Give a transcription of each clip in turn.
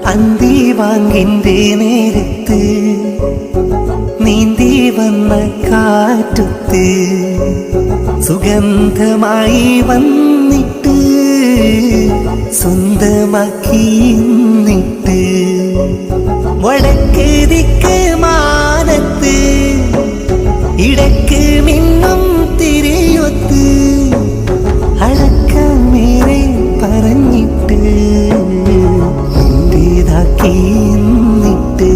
അന്തിവാങ്ങിന്റെ നേരത്ത് നീന്തി വന്ന കാറ്റത്ത് സുഗന്ധമായി വന്നിട്ട് സ്വന്തമാക്കി നിന്നിട്ട് വടക്ക് ദിക്ക് മാനത്ത് ഇടക്ക് മിന്നും തിരിയൊത്ത് അടക്കമേറെ പറഞ്ഞിട്ട് എന്റേതാക്കി നിന്നിട്ട്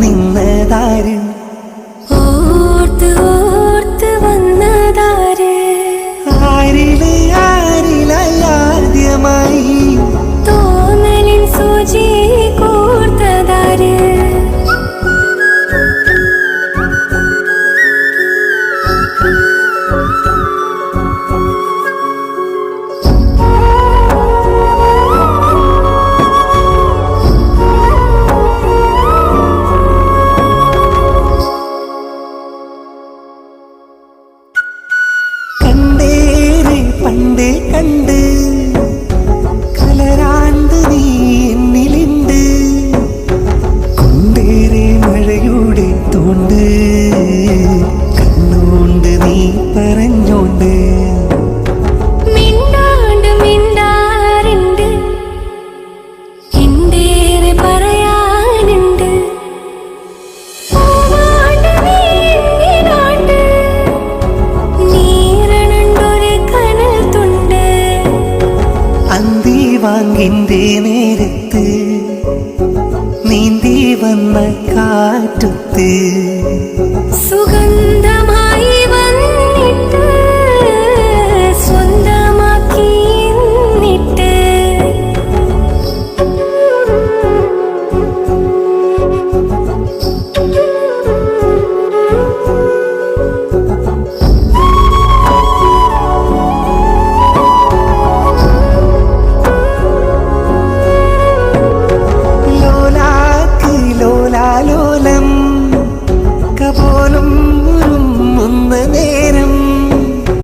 നിന്നതാര് ഓർത്ത് ഓർത്ത് വന്നതാര് ആരില് ആരിലാദ്യമായി തോന്നലിൻ സൂചി കോർത്തതാര് പണ്ടേ കണ്ട് കലരാണ്ട് നീ എന്നിലുണ്ട് കൊണ്ടേറെ മഴയുടെ തോണ്ട് കണ്ണുകൊണ്ട് നീ പറഞ്ഞോണ്ട് മിണ്ടാണ്ട് മിണ്ടാറുണ്ട് എന്തേറെ പറയാനുണ്ട് അന്തിവാങ്ങിന്റെ നേരത്ത് നീന്തി വന്ന കാറ്റത്ത്